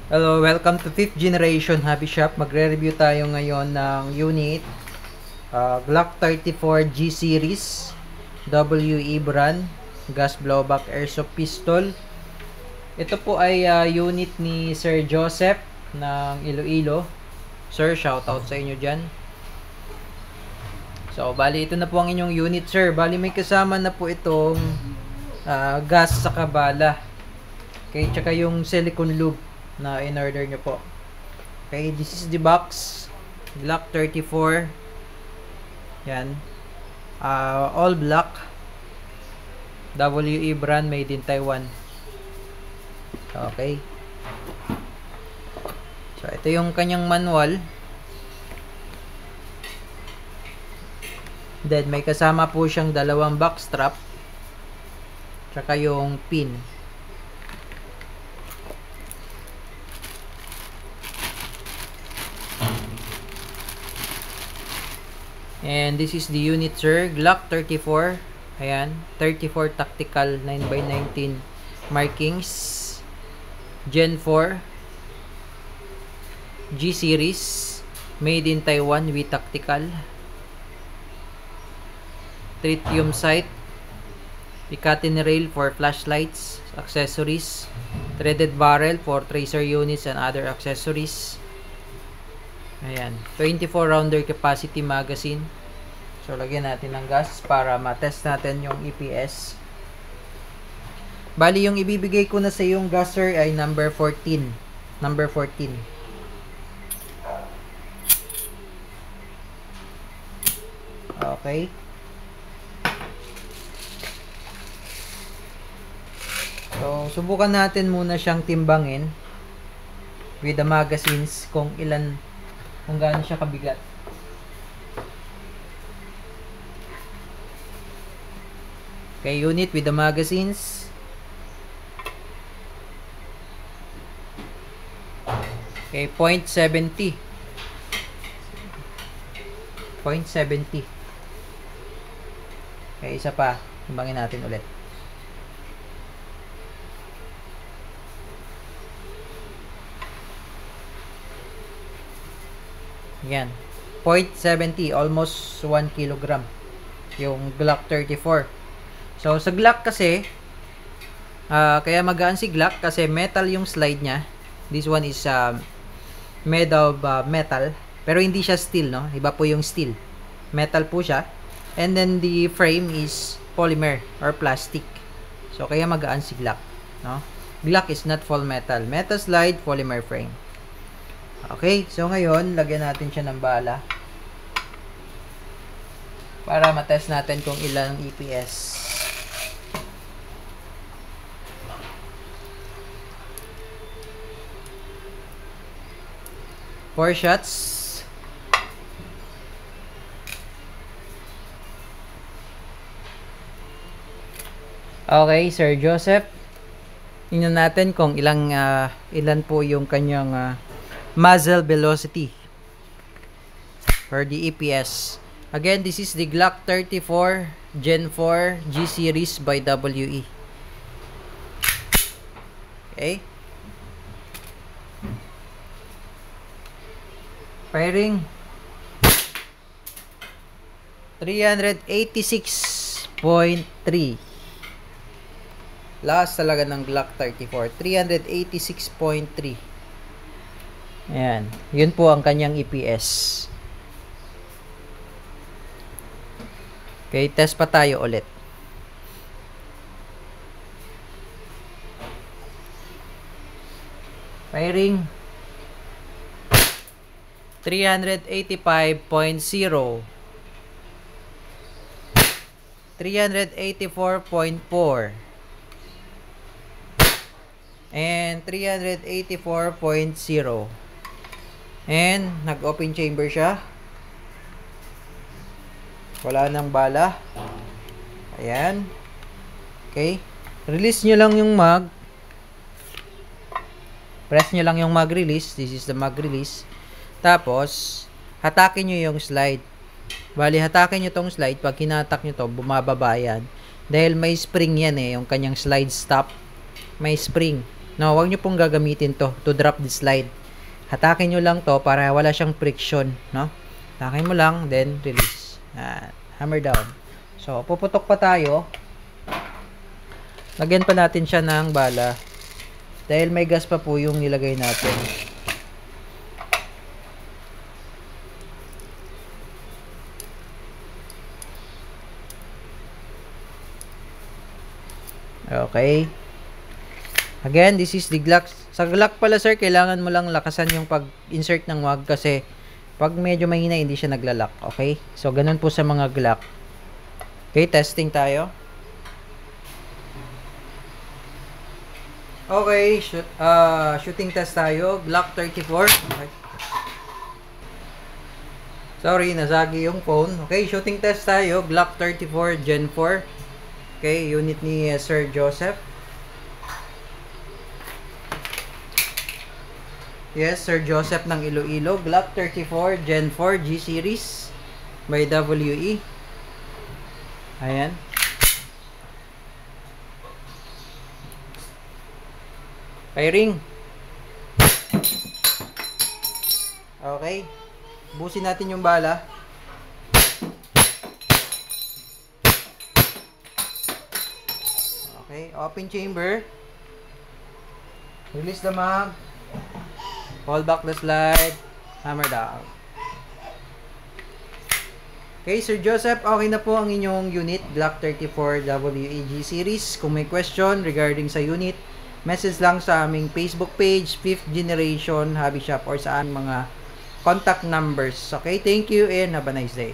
Hello, welcome to 5th generation hobby shop. Magre-review tayo ngayon ng unit Glock 34 G series WE brand gas blowback airsoft pistol. Ito po ay unit ni Sir Joseph ng Iloilo. Sir, shout out sa inyo dyan. So, bali ito na po ang inyong unit, sir. Bali may kasama na po itong gas sa kabala. Okay, tsaka yung silicone lube na in-order nyo po. Okay, this is the box. Glock 34. Yan. All black. WE brand, made in Taiwan. Okay. So, ito yung kanyang manual. Then, may kasama po siyang dalawang back strap. Tsaka yung pin. And this is the unit, sir. Glock 34. Ayan. 34 tactical 9x19 markings. Gen 4. G series. Made in Taiwan with tactical. Tritium sight. Picatinny rail for flashlights, accessories. Threaded barrel for tracer units and other accessories. Ayan, 24 rounder capacity magazine. So, lagyan natin ng gas para matest natin yung EPS. Bali, yung ibibigay ko na sa yung gas, sir, ay number 14. Number 14. Okay. So, subukan natin muna siyang timbangin with the magazines kung gaano siya kabigat. Okay, unit with the magazines. Okay, 0.70. 0.70. Okay, isa pa. Timbangin natin ulit. Yan. 0.70. Almost 1 kilogram. Yung Glock 34. So, sa Glock kasi, kaya magaan si Glock kasi metal yung slide niya. This one is made of metal. Pero hindi siya steel, no? Iba po yung steel. Metal po siya. And then, the frame is polymer or plastic. So, kaya magaan si Glock, no? Glock is not full metal. Metal slide, polymer frame. Okay, so ngayon, lagyan natin siya ng bala para matest natin kung ilang EPS. Four shots. Okay, Sir Joseph. Tingnan natin kung ilan po yung kanyang muzzle velocity for the EPS. Again, this is the Glock 34 Gen 4 G series by WE. Okay. Firing. 386.3. Last talaga ng Glock 34. 386.3. Ayan. Yun po ang kanyang EPS. Okay, test pa tayo ulit. Firing. 385.0. 384.4. And 384.0. And nag-open chamber siya. Wala nang bala. Ayan. Okay. Release nyo lang yung mag. Press nyo lang yung mag release. This is the mag release. Tapos, hatakin nyo yung slide. Bali, hatakin nyo tong slide. Pag hinatak nyo to, bumababa yan. Dahil may spring yan eh. Yung kanyang slide stop. May spring. No, wag nyo pong gagamitin to drop the slide. Hatakin nyo lang to para wala siyang friction, no? Hatakin mo lang, then release. Hammer down. So, puputok pa tayo. Lagyan pa natin siya ng bala. Dahil may gas pa po yung nilagay natin. Okay. Again, this is the Glock. Sa Glock pala sir, kailangan mo lang lakasan yung pag-insert ng wag kasi pag medyo mahina, hindi siya naglalak. Okay? So, ganun po sa mga Glock. Okay, testing tayo. Okay, shooting test tayo. Glock 34. Okay. Sorry, nasagi yung phone. Okay, shooting test tayo. Glock 34 Gen 4. Okay, unit ni Sir Joseph. Yes, Sir Joseph ng Iloilo. Glock 34 Gen 4 G Series by WE. Ayan. Firing. Okay. Busin natin yung bala. Okay, open chamber. Release the mag. Hold back the slide. Hammer down. Okay, Sir Joseph, okay na po ang inyong unit, Glock 34 WEG series. Kung may question regarding sa unit, message lang sa aming Facebook page, 5th Generation Hobby Shop, or sa aming mga contact numbers. Okay, thank you and have a nice day.